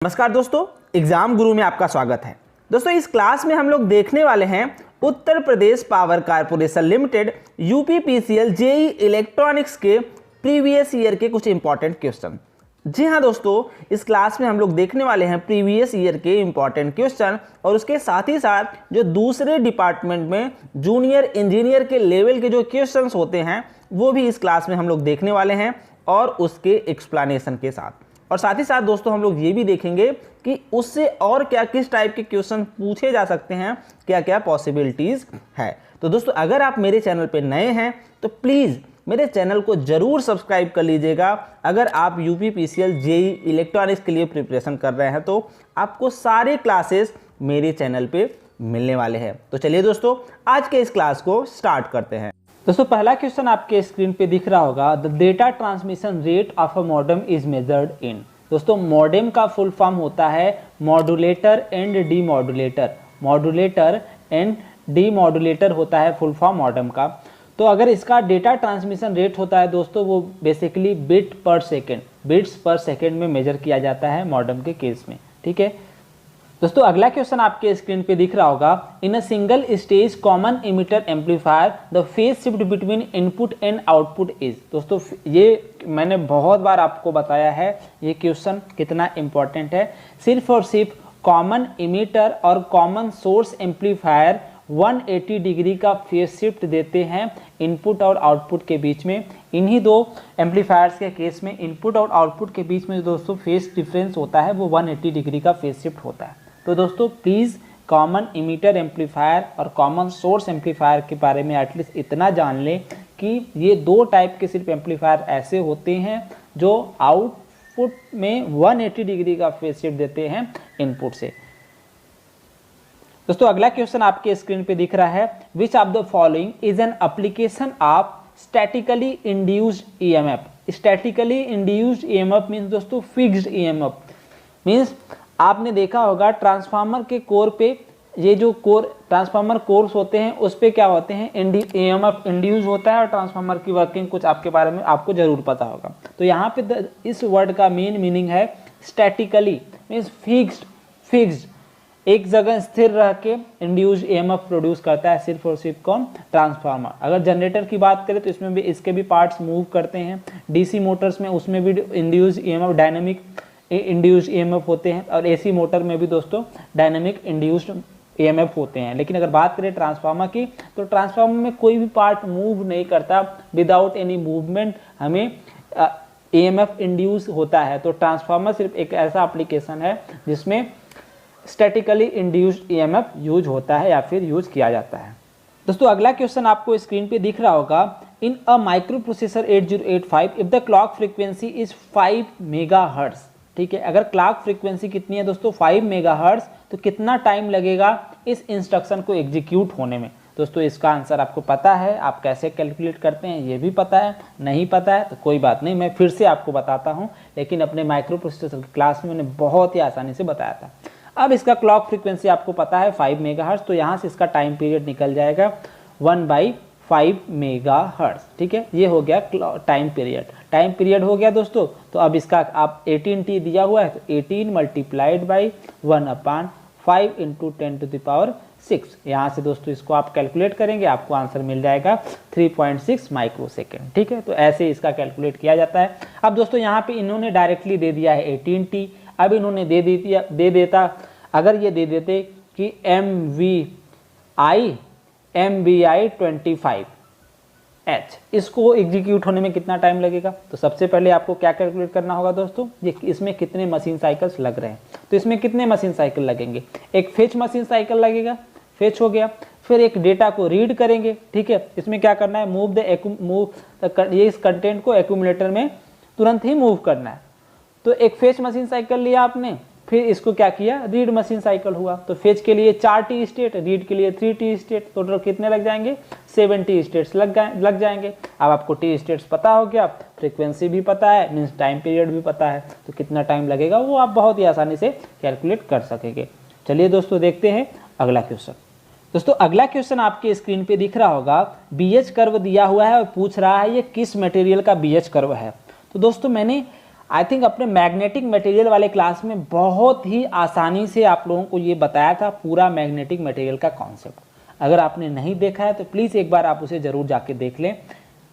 नमस्कार दोस्तों, एग्जाम गुरु में आपका स्वागत है। दोस्तों इस क्लास में हम लोग देखने वाले हैं Uttar Pradesh power corporation limited UPPCL JE electronics के प्रीवियस ईयर के कुछ इंपॉर्टेंट क्वेश्चन। जी हाँ दोस्तों, इस क्लास में हम लोग देखने वाले हैं प्रीवियस ईयर के इंपॉर्टेंट क्वेश्चन और उसके साथ ही साथ जो दूसरे डिपार्टमेंट में जूनियर इंजीनियर के लेवल के जो क्वेश्चंस होते हैं वो भी इस क्लास में हम लोग देखने वाले हैं और उसके एक्सप्लेनेशन के साथ। और साथ ही साथ दोस्तों हम लोग ये भी देखेंगे कि उससे और क्या किस टाइप के क्वेश्चन पूछे जा सकते हैं, क्या क्या पॉसिबिलिटीज़ है। तो दोस्तों अगर आप मेरे चैनल पे नए हैं तो प्लीज़ मेरे चैनल को ज़रूर सब्सक्राइब कर लीजिएगा। अगर आप यूपीपीसीएल जेई इलेक्ट्रॉनिक्स के लिए प्रिपरेशन कर रहे हैं तो आपको सारे क्लासेस मेरे चैनल पे मिलने वाले हैं। तो चलिए दोस्तों आज के इस क्लास को स्टार्ट करते हैं। दोस्तों पहला क्वेश्चन आपके स्क्रीन पे दिख रहा होगा, the data transmission rate of a modem is measured in. दोस्तों मॉडेम का फुल फॉर्म होता है modulator and demodulator. Modulator and demodulator होता है फुल फॉर्म मॉडेम का। तो अगर इसका डेटा ट्रांसमिशन रेट होता है दोस्तों वो बेसिकली बिट पर सेकेंड, बिट्स पर सेकेंड में मेजर किया जाता है मॉडेम के केस में। ठीक है दोस्तों, अगला क्वेश्चन आपके स्क्रीन पे दिख रहा होगा, in a single stage common emitter amplifier the phase shift between input and output is. दोस्तों ये मैंने बहुत बार आपको बताया है ये क्वेश्चन कितना इंपॉर्टेंट है। सिर्फ और सिर्फ कॉमन इमिटर और कॉमन सोर्स एम्पलीफायर 180 डिग्री का फेज शिफ्ट देते हैं इनपुट और आउटपुट के बीच में। इन्हीं दो एम्पलीफायर्स के केस में इनपुट और आउटपुट के बीच में दोस्तों फेज डिफरेंस होता है वो 180 डिग्री का फेज शिफ्ट होता है। तो दोस्तों प्लीज़ कॉमन इमीटर एम्पलीफायर और कॉमन सोर्स एम्पलीफायर के बारे में एटलीस्ट इतना जान लें कि ये दो टाइप के सिर्फ एम्पलीफायर ऐसे होते हैं जो आउटपुट में 180 डिग्री का फेज शिफ्ट देते हैं इनपुट से। दोस्तों अगला क्वेश्चन आपके स्क्रीन पे दिख रहा है, which of the following is an application of statically induced EMF. Statically induced EMF means दोस्तों फिक्स्ड ईएमएफ। मीन्स आपने देखा होगा ट्रांसफार्मर के कोर पे ये जो कोर ट्रांसफार्मर कोर्स होते हैं उस पे क्या होते हैं ईएमएफ इंड्यूस होता है और ट्रांसफार्मर की वर्किंग कुछ आपके बारे में आपको जरूर पता होगा। तो यहाँ पे इस वर्ड का मेन मीनिंग है स्टैटिकली मीन्स फिक्स्ड, एक जगह स्थिर रह के इंड्यूस्ड ईएमएफ प्रोड्यूस करता है सिर्फ और सिर्फ कौन, ट्रांसफार्मर। अगर जनरेटर की बात करें तो इसमें भी इसके भी पार्ट्स मूव करते हैं। डीसी मोटर्स में उसमें भी induced EMF dynamic induced EMF होते हैं और एसी मोटर में भी दोस्तों डायनेमिक इंड्यूस्ड ईएमएफ होते हैं। लेकिन अगर बात करें ट्रांसफार्मर की तो ट्रांसफार्मर में कोई भी पार्ट मूव नहीं करता, विदाउट एनी मूवमेंट हमें ईएमएफ इंड्यूस होता है। तो ट्रांसफार्मर सिर्फ एक ऐसा एप्लीकेशन है जिसमें स्टैटिकली इंड्यूस्ड ईएमएफ यूज होता है या फिर यूज किया जाता है। दोस्तों अगला क्वेश्चन आपको स्क्रीन पे दिख रहा होगा, in a microprocessor 8085 if the clock frequency is 5 megahertz. ठीक है, अगर क्लॉक फ्रीक्वेंसी कितनी है दोस्तों 5 मेगाहर्ट्ज तो कितना टाइम लगेगा इस इंस्ट्रक्शन को एग्जीक्यूट होने में। दोस्तों इसका आंसर आपको पता है, आप कैसे कैलकुलेट करते हैं ये भी पता है, नहीं पता है तो कोई बात नहीं, मैं फिर से आपको बताता हूँ। लेकिन अपने माइक्रो प्रोसेसर की क्लास में मैंने बहुत ही आसानी से बताया था। अब इसका क्लॉक फ्रीक्वेंसी आपको पता है 5 मेगाहर्ट्ज, तो यहाँ से इसका टाइम पीरियड निकल जाएगा 1/5 मेगाहर्ट्ज। ठीक है, ये हो गया टाइम पीरियड। टाइम पीरियड हो गया दोस्तों। तो अब इसका आप 18t दिया हुआ है तो 18 मल्टीप्लाइड बाई 1/5 इंटू 10⁶। यहाँ से दोस्तों इसको आप कैलकुलेट करेंगे आपको आंसर मिल जाएगा 3.6 माइक्रोसेकेंड। ठीक है, तो ऐसे इसका कैलकुलेट किया जाता है। अब दोस्तों यहाँ पे इन्होंने डायरेक्टली दे दिया है 18t। अब इन्होंने दे देता अगर ये दे देते कि MVI 25H, इसको एग्जीक्यूट होने में कितना टाइम लगेगा। तो सबसे पहले आपको क्या कैलकुलेट करना होगा दोस्तों, ये इसमें कितने मशीन साइकिल्स लग रहे हैं। तो इसमें कितने मशीन साइकिल लगेंगे, एक फेच मशीन साइकिल लगेगा, फेच हो गया। फिर एक डेटा को रीड करेंगे। ठीक है, इसमें क्या करना है, ये इस कंटेंट को एक्यूमुलेटर में तुरंत ही मूव करना है। तो एक फेच मशीन साइकिल लिया आपने, फिर इसको क्या किया, रीड मशीन साइकिल हुआ। तो फेच के लिए 4t स्टेट, रीड के लिए 3t स्टेट, टोटल कितने लग जाएंगे 7t स्टेट्स लग जाएंगे। अब आपको t स्टेट्स पता हो गया, फ्रीक्वेंसी भी पता है, मीन्स टाइम पीरियड भी पता है, तो कितना टाइम लगेगा वो आप बहुत ही आसानी से कैलकुलेट कर सकेंगे। चलिए दोस्तों देखते हैं अगला क्वेश्चन। दोस्तों अगला क्वेश्चन आपके स्क्रीन पे दिख रहा होगा, BH कर्व दिया हुआ है और पूछ रहा है ये किस मटेरियल का BH कर्व है। तो दोस्तों मैंने आई थिंक अपने मैग्नेटिक मटेरियल वाले क्लास में बहुत ही आसानी से आप लोगों को ये बताया था पूरा मैग्नेटिक मटेरियल का कॉन्सेप्ट। अगर आपने नहीं देखा है तो प्लीज़ एक बार आप उसे ज़रूर जाके देख लें।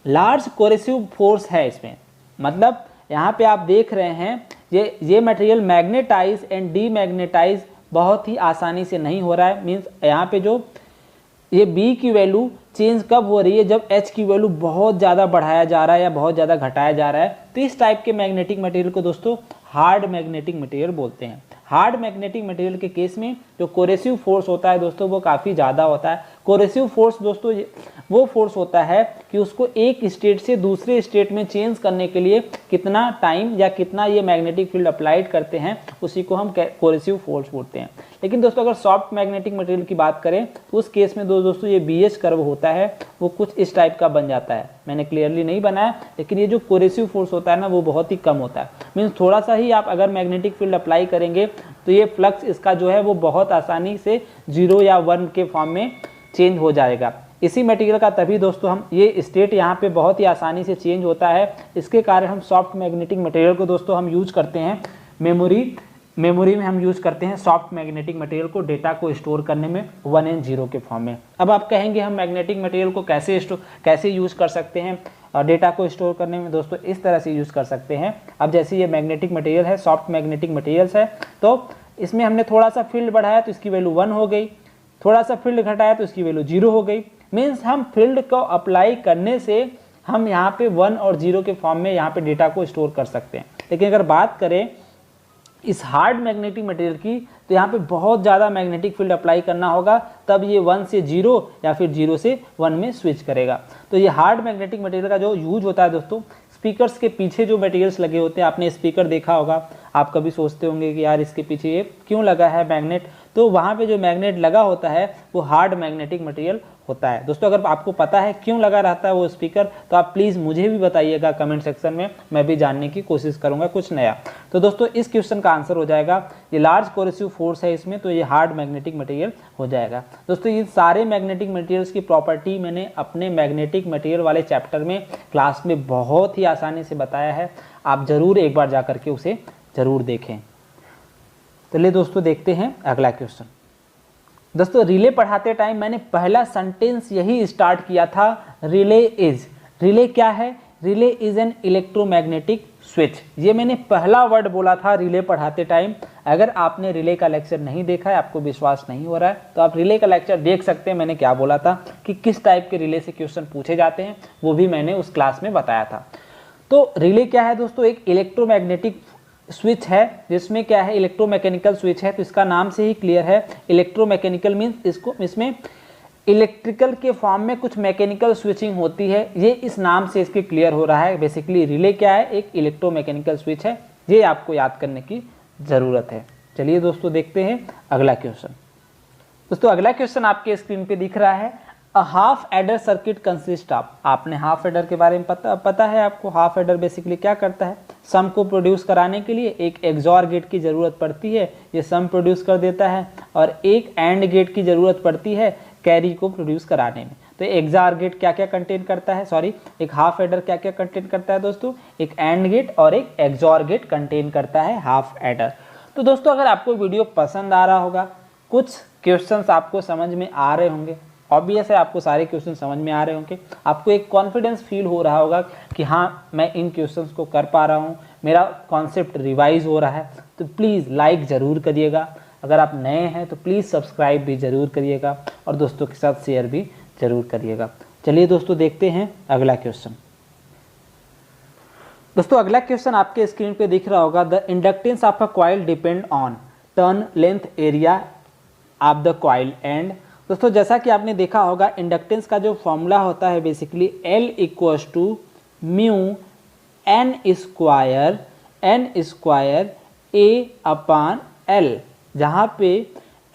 लार्ज कोरेसिव फोर्स है इसमें, मतलब यहाँ पे आप देख रहे हैं ये मटेरियल मैग्नेटाइज एंड डीमैग्नेटाइज बहुत ही आसानी से नहीं हो रहा है। मीन्स यहाँ पे जो ये B की वैल्यू चेंज कब हो रही है, जब H की वैल्यू बहुत ज़्यादा बढ़ाया जा रहा है या बहुत ज़्यादा घटाया जा रहा है। तो इस टाइप के मैग्नेटिक मटेरियल को दोस्तों हार्ड मैग्नेटिक मटेरियल बोलते हैं। हार्ड मैग्नेटिक मटेरियल के केस में जो कोरेसिव फोर्स होता है दोस्तों वो काफ़ी ज़्यादा होता है। कोरेसिव फोर्स दोस्तों वो फोर्स होता है कि उसको एक स्टेट से दूसरे स्टेट में चेंज करने के लिए कितना टाइम या कितना ये मैग्नेटिक फील्ड अप्लाइड करते हैं, उसी को हम कोरेसिव फोर्स बोलते हैं। लेकिन दोस्तों अगर सॉफ्ट मैग्नेटिक मटेरियल की बात करें तो उस केस में दोस्तों ये BH कर्व होता है वो कुछ इस टाइप का बन जाता है। मैंने क्लियरली नहीं बनाया, लेकिन ये जो कोरेसिव फोर्स होता है ना वो बहुत ही कम होता है। मीन्स थोड़ा सा ही आप अगर मैग्नेटिक फील्ड अप्लाई करेंगे तो ये फ्लक्स इसका जो है वो बहुत आसानी से 0 या 1 के फॉर्म में चेंज हो जाएगा। इसी मटेरियल का तभी दोस्तों हम ये स्टेट यहाँ पे बहुत ही आसानी से चेंज होता है। इसके कारण हम सॉफ्ट मैग्नेटिक मटेरियल को दोस्तों हम यूज करते हैं मेमोरी में हम यूज करते हैं सॉफ्ट मैग्नेटिक मटेरियल को डेटा को स्टोर करने में 1 and 0 के फॉर्म में। अब आप कहेंगे हम मैग्नेटिक मटेरियल को कैसे यूज कर सकते हैं डेटा को स्टोर करने में। दोस्तों इस तरह से यूज कर सकते हैं। अब जैसे ये मैग्नेटिक मटेरियल है, सॉफ्ट मैग्नेटिक मटेरियल्स है, तो इसमें हमने थोड़ा सा फील्ड बढ़ाया तो इसकी वैल्यू 1 हो गई, थोड़ा सा फील्ड घटाया तो इसकी वैल्यू 0 हो गई। मीन्स हम फील्ड को अप्लाई करने से हम यहाँ पे 1 और 0 के फॉर्म में यहाँ पे डेटा को स्टोर कर सकते हैं। लेकिन अगर बात करें इस हार्ड मैग्नेटिक मटेरियल की तो यहाँ पे बहुत ज़्यादा मैग्नेटिक फील्ड अप्लाई करना होगा, तब ये 1 से 0 या फिर 0 से 1 में स्विच करेगा। तो ये हार्ड मैग्नेटिक मटेरियल का जो यूज होता है दोस्तों, स्पीकर्स के पीछे जो मटेरियल्स लगे होते हैं, आपने स्पीकर देखा होगा, आप कभी सोचते होंगे कि यार इसके पीछे ये क्यों लगा है मैग्नेट, तो वहाँ पे जो मैग्नेट लगा होता है वो हार्ड मैग्नेटिक मटेरियल होता है। दोस्तों अगर आपको पता है क्यों लगा रहता है वो स्पीकर तो आप प्लीज़ मुझे भी बताइएगा कमेंट सेक्शन में, मैं भी जानने की कोशिश करूँगा कुछ नया। तो दोस्तों इस क्वेश्चन का आंसर हो जाएगा ये लार्ज कोरेसिव फोर्स है इसमें, तो ये हार्ड मैग्नेटिक मटेरियल हो जाएगा। दोस्तों ये सारे मैग्नेटिक मटेरियल्स की प्रॉपर्टी मैंने अपने मैग्नेटिक मटेरियल वाले चैप्टर में क्लास में बहुत ही आसानी से बताया है, आप ज़रूर एक बार जा करके उसे ज़रूर देखें। चलिए दोस्तों देखते हैं अगला क्वेश्चन। दोस्तों रिले पढ़ाते टाइम मैंने पहला सेंटेंस यही स्टार्ट किया था, रिले इज। रिले क्या है? Relay is an electromagnetic switch. ये मैंने पहला वर्ड बोला था रिले पढ़ाते टाइम। अगर आपने रिले का लेक्चर नहीं देखा है, आपको विश्वास नहीं हो रहा है, तो आप रिले का लेक्चर देख सकते हैं। मैंने क्या बोला था कि किस टाइप के रिले से क्वेश्चन पूछे जाते हैं, वो भी मैंने उस क्लास में बताया था। तो रिले क्या है दोस्तों? एक इलेक्ट्रोमैग्नेटिक स्विच है जिसमें क्या है, इलेक्ट्रोमैकेनिकल स्विच है। तो इसका नाम से ही क्लियर है, इलेक्ट्रोमैकेनिकल मीन्स इसमें इलेक्ट्रिकल के फॉर्म में कुछ मैकेनिकल स्विचिंग होती है, ये इस नाम से इसके क्लियर हो रहा है। बेसिकली रिले क्या है? एक इलेक्ट्रोमैकेनिकल स्विच है, ये आपको याद करने की ज़रूरत है। चलिए दोस्तों देखते हैं अगला क्वेश्चन। दोस्तों अगला क्वेश्चन आपके स्क्रीन पे दिख रहा है, a half adder circuit consist of. आपने हाफ एडर के बारे में पता है आपको। हाफ एडर बेसिकली क्या करता है, सम को प्रोड्यूस कराने के लिए एक एक्सॉर गेट की ज़रूरत पड़ती है, ये सम प्रोड्यूस कर देता है, और एक एंड गेट की ज़रूरत पड़ती है कैरी को प्रोड्यूस कराने में। तो एक्सॉर गेट क्या क्या कंटेन करता है, सॉरी एक हाफ एडर क्या क्या कंटेन करता है दोस्तों? एक एंड गेट और एक एक्सॉर गेट कंटेन करता है हाफ एडर। तो दोस्तों अगर आपको वीडियो पसंद आ रहा होगा, कुछ क्वेश्चंस आपको समझ में आ रहे होंगे, ऑब्वियस है आपको सारे क्वेश्चन समझ में आ रहे होंगे, आपको एक कॉन्फिडेंस फील हो रहा होगा कि हाँ मैं इन क्वेश्चंस को कर पा रहा हूँ, मेरा कॉन्सेप्ट रिवाइज हो रहा है। तो प्लीज़ लाइक ज़रूर करिएगा, अगर आप नए हैं तो प्लीज़ सब्सक्राइब भी ज़रूर करिएगा, और दोस्तों के साथ शेयर भी ज़रूर करिएगा। चलिए दोस्तों देखते हैं अगला क्वेश्चन। दोस्तों अगला क्वेश्चन आपके स्क्रीन पे दिख रहा होगा, the inductance of a coil depend on turn length area of the coil and. दोस्तों जैसा कि आपने देखा होगा, इंडक्टेंस का जो फॉर्मूला होता है basically L equals to mu N square A upon L, जहाँ पे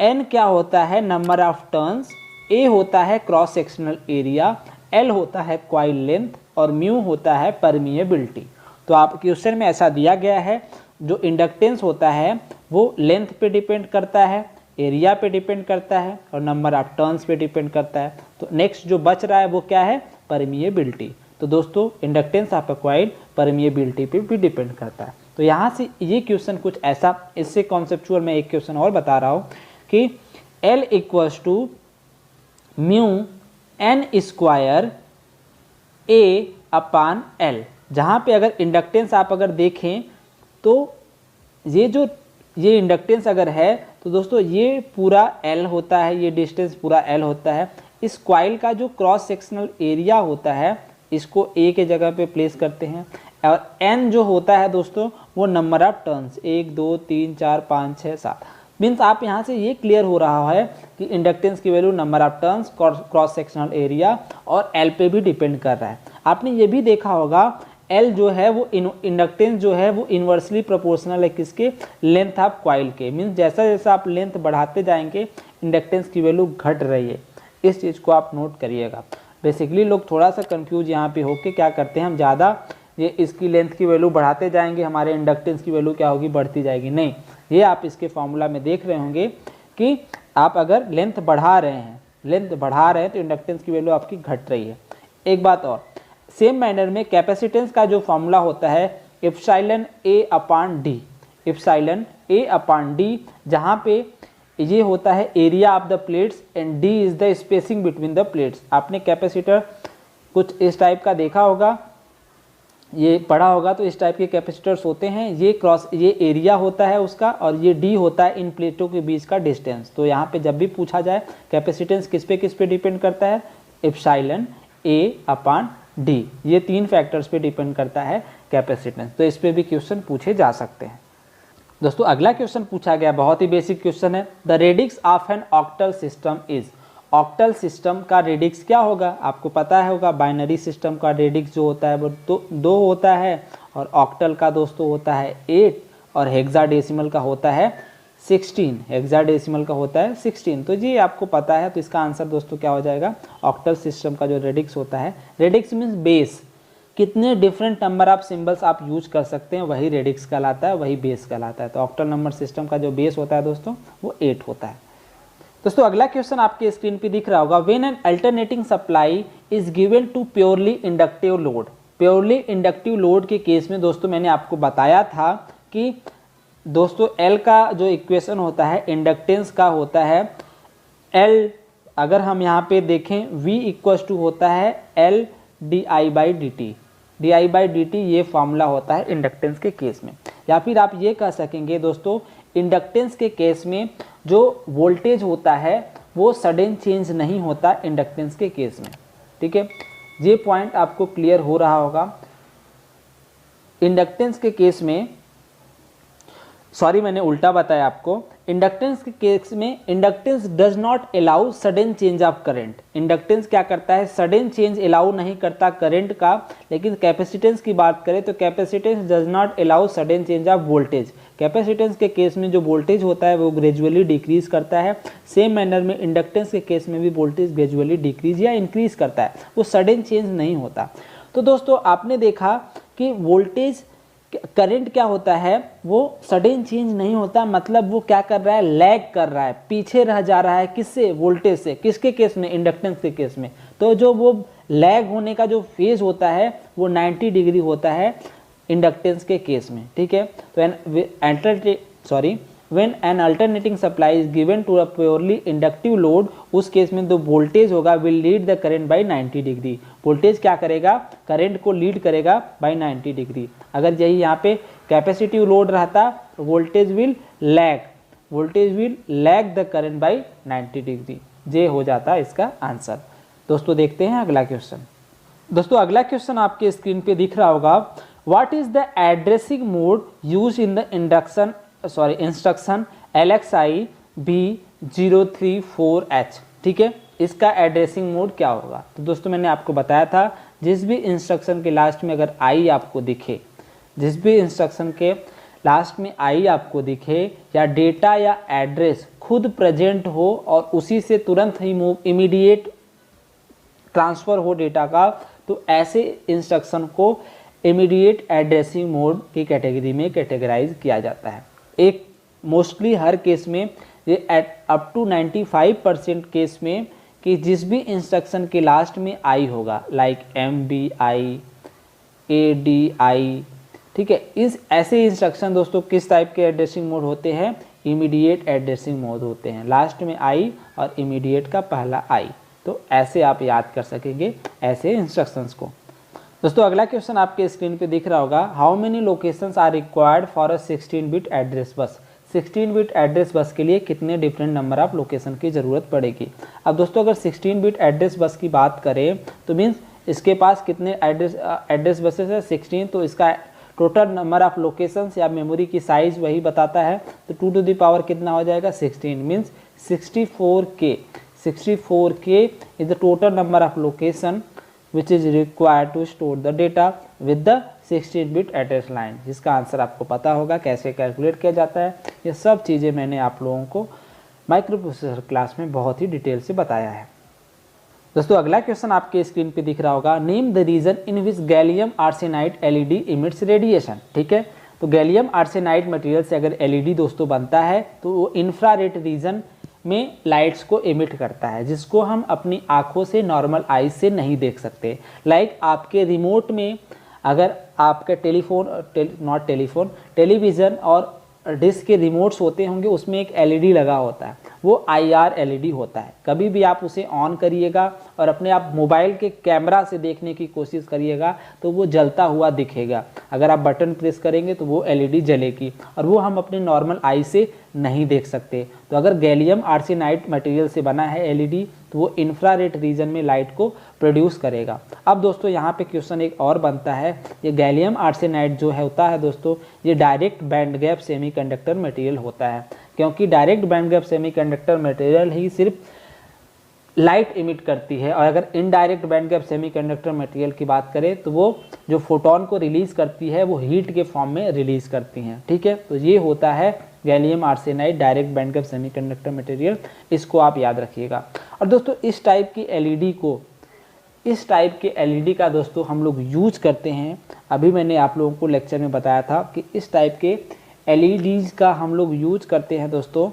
N क्या होता है, नंबर ऑफ टर्न्स, A होता है क्रॉस सेक्शनल एरिया, L होता है कॉइल लेंथ, और म्यू होता है परमिएबिलिटी। तो आप क्वेश्चन में ऐसा दिया गया है, जो इंडक्टेंस होता है वो लेंथ पे डिपेंड करता है, एरिया पे डिपेंड करता है, और नंबर ऑफ टर्न्स पे डिपेंड करता है। तो नेक्स्ट जो बच रहा है वो क्या है, परमिएबिलिटी। तो दोस्तों inductance of a coil permeability पे भी डिपेंड करता है। तो यहाँ से ये क्वेश्चन कुछ ऐसा, इससे कॉन्सेप्चुअल मैं एक क्वेश्चन और बता रहा हूँ कि L equals to mu N square A upon L, जहाँ पे अगर इंडक्टेंस आप अगर देखें तो ये इंडक्टेंस अगर है तो दोस्तों ये पूरा L होता है, ये डिस्टेंस पूरा L होता है। इस कॉइल का जो क्रॉस सेक्शनल एरिया होता है इसको A के जगह पे प्लेस करते हैं, और N जो होता है दोस्तों वो नंबर ऑफ टर्न्स, 1 2 3 4 5 6 7, मीन्स आप यहाँ से ये क्लियर हो रहा है कि इंडक्टेंस की value number of turns, cross sectional area और L पे भी डिपेंड कर रहा है। आपने ये भी देखा होगा L जो है वो इंडक्टेंस जो है वो इन्वर्सली प्रोपोर्शनल है किसके, लेंथ ऑफ कॉइल के, मीन्स जैसा जैसा आप लेंथ बढ़ाते जाएंगे इंडक्टेंस की वैल्यू घट रही है। इस चीज़ को आप नोट करिएगा। बेसिकली लोग थोड़ा सा कंफ्यूज यहाँ पे होके क्या करते हैं, हम ज़्यादा ये इसकी लेंथ की वैल्यू बढ़ाते जाएंगे हमारे इंडक्टेंस की वैल्यू क्या होगी, बढ़ती जाएगी। नहीं, ये आप इसके फॉर्मूला में देख रहे होंगे कि आप अगर लेंथ बढ़ा रहे हैं तो इंडक्टेंस की वैल्यू आपकी घट रही है। एक बात और, सेम मैनर में कैपेसिटेंस का जो फॉर्मूला होता है एप्सिलॉन ए अपान डी, एप्सिलॉन ए अपान डी, जहाँ पे ये होता है area of the plates and D is the spacing between the plates. आपने कैपेसिटर कुछ इस टाइप का देखा होगा, ये पढ़ा होगा, तो इस टाइप के कैपेसिटर्स होते हैं। ये एरिया होता है उसका, और ये डी होता है इन प्लेटों के बीच का डिस्टेंस। तो यहाँ पे जब भी पूछा जाए कैपेसिटेंस किस पे डिपेंड करता है, एप्सिलॉन ए अपान डी, ये 3 फैक्टर्स पे डिपेंड करता है कैपेसिटेंस। तो इस पे भी क्वेश्चन पूछे जा सकते हैं। दोस्तों अगला क्वेश्चन पूछा गया, बहुत ही बेसिक क्वेश्चन है। The radix of an octal system is, octal system का रेडिक्स क्या होगा, आपको पता होगा बाइनरी सिस्टम का रेडिक्स जो होता है वो 2 होता है, और ऑक्टल का दोस्तों होता है 8, और हेक्साडेसिमल का होता है 16, हेक्साडेसिमल का होता है 16। तो जी आपको पता है, तो इसका आंसर दोस्तों क्या हो जाएगा, ऑक्टल सिस्टम का जो रेडिक्स होता है, रेडिक्स मीन्स बेस, कितने डिफरेंट नंबर ऑफ सिंबल्स आप यूज कर सकते हैं वही रेडिक्स कहलाता है, वही बेस कहलाता है। तो ऑक्टल नंबर सिस्टम का जो बेस होता है दोस्तों वो 8 होता है। दोस्तों अगला क्वेश्चन आपके स्क्रीन पे दिख रहा होगा, when an alternating supply is given to purely inductive load. Purely inductive load के केस में दोस्तों मैंने आपको बताया था कि दोस्तों L का जो इक्वेशन होता है इंडक्टेंस का होता है L, अगर हम यहाँ पे देखें V इक्वल्स टू होता है L di/dt, di/dt ये फॉर्मूला होता है इंडक्टेंस के केस में। या फिर आप ये कह सकेंगे दोस्तों इंडक्टेंस के केस में जो वोल्टेज होता है वो सडन चेंज नहीं होता इंडक्टेंस के केस में। ठीक है, ये पॉइंट आपको क्लियर हो रहा होगा। इंडक्टेंस के केस में, सॉरी मैंने उल्टा बताया आपको, इंडक्टेंस के केस में inductance does not allow sudden change of current. Inductance क्या करता है, सडन चेंज अलाउ नहीं करता करंट का। लेकिन कैपेसिटेंस की बात करें तो capacitance does not allow sudden change of voltage. Capacitance के केस में जो वोल्टेज होता है वो ग्रेजुअली डिक्रीज करता है। सेम मैनर में इंडक्टेंस के केस में भी वोल्टेज ग्रेजुअली डिक्रीज या इंक्रीज करता है, वो सडन चेंज नहीं होता। तो दोस्तों आपने देखा कि वोल्टेज करंट क्या होता है, वो सडन चेंज नहीं होता, मतलब वो क्या कर रहा है, लैग कर रहा है, पीछे रह जा रहा है। किससे, वोल्टेज से। किसके केस में, इंडक्टेंस के केस में। तो जो वो लैग होने का जो फेज होता है वो 90 डिग्री होता है इंडक्टेंस के केस में। ठीक है, तो when an alternating supply is given to a purely inductive load, उस केस में जो वोल्टेज होगा will lead the current by 90 degree. Voltage क्या करेगा, करंट को लीड करेगा बाय 90 डिग्री। अगर यही यहाँ पे कैपेसिटिव लोड रहता तो voltage will lag the current by 90 degree. ये हो जाता है इसका आंसर। दोस्तों देखते हैं अगला क्वेश्चन। दोस्तों अगला क्वेश्चन आपके स्क्रीन पे दिख रहा होगा, what is the addressing mode use in the instruction LXI B034H। ठीक है, इसका एड्रेसिंग मोड क्या होगा। तो दोस्तों मैंने आपको बताया था जिस भी इंस्ट्रक्शन के लास्ट में अगर I आपको दिखे, जिस भी इंस्ट्रक्शन के लास्ट में I आपको दिखे या डेटा या एड्रेस खुद प्रेजेंट हो और उसी से तुरंत ही इमीडिएट ट्रांसफ़र हो डेटा का, तो ऐसे इंस्ट्रक्शन को इमीडिएट एड्रेसिंग मोड की कैटेगरी में कैटेगराइज किया जाता है। एक मोस्टली हर केस में ये अप टू 95% केस में कि जिस भी इंस्ट्रक्शन के लास्ट में आई होगा, लाइक MBI, ADI, ठीक है। इस ऐसे इंस्ट्रक्शन दोस्तों किस टाइप के एड्रेसिंग मोड होते हैं, इमीडिएट एड्रेसिंग मोड होते हैं, लास्ट में आई और इमीडिएट का पहला आई। तो ऐसे आप याद कर सकेंगे ऐसे इंस्ट्रक्शंस को। दोस्तों अगला क्वेश्चन आपके स्क्रीन पे दिख रहा होगा, how many locations are required for a 16 bit address bus. 16 bit address बस के लिए कितने डिफरेंट नंबर ऑफ लोकेशन की ज़रूरत पड़ेगी। अब दोस्तों अगर 16 बिट एड्रेस बस की बात करें तो मीन्स इसके पास कितने एड्रेस बसेस है 16, तो इसका टोटल नंबर ऑफ लोकेशंस या मेमोरी की साइज वही बताता है। तो 2 टू द पावर कितना हो जाएगा 16, means 64K। 64K is the total number of location which is required to store the data with the 16 bit address line, जिसका आंसर आपको पता होगा कैसे कैलकुलेट किया जाता है। ये सब चीज़ें मैंने आप लोगों को माइक्रो प्रोसेसर क्लास में बहुत ही डिटेल से बताया है। दोस्तों अगला क्वेश्चन आपके स्क्रीन पे दिख रहा होगा, name the region in which gallium arsenide LED emits radiation. ठीक है, तो गैलियम आर्सेनाइड मटेरियल से अगर एलईडी दोस्तों बनता है तो वो इंफ्रारेड रीजन में लाइट्स को इमिट करता है, जिसको हम अपनी आंखों से नॉर्मल आईज से नहीं देख सकते। लाइक आपके रिमोट में अगर आपका टेलीविज़न और डिस्क के रिमोट्स होते होंगे, उसमें एक एलईडी लगा होता है, वो आईआर एलईडी होता है। कभी भी आप उसे ऑन करिएगा और अपने आप मोबाइल के कैमरा से देखने की कोशिश करिएगा तो वो जलता हुआ दिखेगा। अगर आप बटन प्रेस करेंगे तो वो एलईडी जलेगी और वो हम अपने नॉर्मल आई से नहीं देख सकते। तो अगर गैलियम आर्सेनाइड मटेरियल से बना है एलईडी तो वो इंफ्रारेड रीजन में लाइट को प्रोड्यूस करेगा। अब दोस्तों यहाँ पे क्वेश्चन एक और बनता है, ये गैलियम आर्सेनाइड जो है होता है दोस्तों, ये direct band gap semiconductor material होता है, क्योंकि direct band gap semiconductor material ही सिर्फ लाइट इमिट करती है। और अगर indirect band gap semiconductor material की बात करें तो वो जो फोटोन को रिलीज करती है वो हीट के फॉर्म में रिलीज करती हैं। ठीक है, तो ये होता है gallium arsenide direct band gap semiconductor material, इसको आप याद रखिएगा। और दोस्तों इस टाइप की एलईडी का दोस्तों हम लोग यूज करते हैं, अभी मैंने आप लोगों को लेक्चर में बताया था कि इस टाइप के एलईडीज का हम लोग यूज करते हैं दोस्तों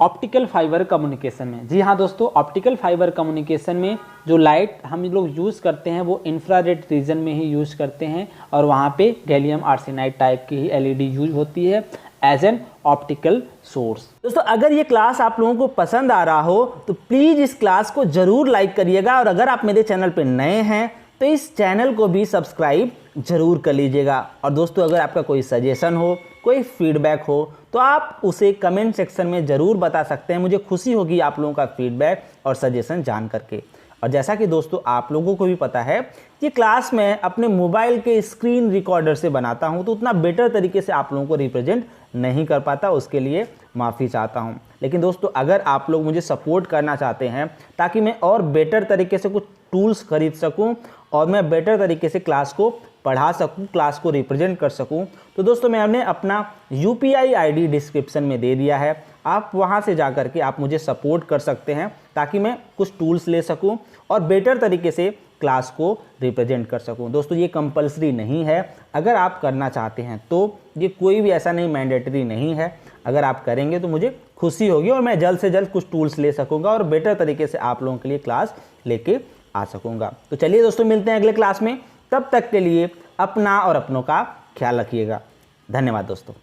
ऑप्टिकल फाइबर कम्युनिकेशन में। जी हाँ दोस्तों, ऑप्टिकल फाइबर कम्युनिकेशन में जो लाइट हम लोग यूज़ करते हैं वो इंफ्रारेड रीजन में ही यूज़ करते हैं और वहाँ पे गैलियम आर्सेनाइड टाइप की ही एलईडी यूज होती है एज एन ऑप्टिकल सोर्स। दोस्तों अगर ये क्लास आप लोगों को पसंद आ रहा हो तो प्लीज़ इस क्लास को ज़रूर लाइक करिएगा, और अगर आप मेरे चैनल पर नए हैं तो इस चैनल को भी सब्सक्राइब जरूर कर लीजिएगा। और दोस्तों अगर आपका कोई सजेशन हो, कोई फीडबैक हो तो आप उसे कमेंट सेक्शन में ज़रूर बता सकते हैं। मुझे खुशी होगी आप लोगों का फीडबैक और सजेशन जान करके। और जैसा कि दोस्तों आप लोगों को भी पता है कि क्लास में अपने मोबाइल के स्क्रीन रिकॉर्डर से बनाता हूं, तो उतना बेटर तरीके से आप लोगों को रिप्रेजेंट नहीं कर पाता, उसके लिए माफ़ी चाहता हूं। लेकिन दोस्तों अगर आप लोग मुझे सपोर्ट करना चाहते हैं ताकि मैं और बेटर तरीके से कुछ टूल्स खरीद सकूं और मैं बेटर तरीके से क्लास को पढ़ा सकूं, क्लास को रिप्रेजेंट कर सकूं, तो दोस्तों मैंने अपना UPI ID डिस्क्रिप्शन में दे दिया है। आप वहां से जा कर के आप मुझे सपोर्ट कर सकते हैं ताकि मैं कुछ टूल्स ले सकूं और बेटर तरीके से क्लास को रिप्रेजेंट कर सकूं। दोस्तों ये कंपलसरी नहीं है, अगर आप करना चाहते हैं तो ये कोई भी ऐसा नहीं मैंडेटरी नहीं है। अगर आप करेंगे तो मुझे खुशी होगी और मैं जल्द से जल्द कुछ टूल्स ले सकूँगा और बेटर तरीके से आप लोगों के लिए क्लास लेके आ सकूँगा। तो चलिए दोस्तों मिलते हैं अगले क्लास में, तब तक के लिए अपना और अपनों का ख्याल रखिएगा। धन्यवाद दोस्तों।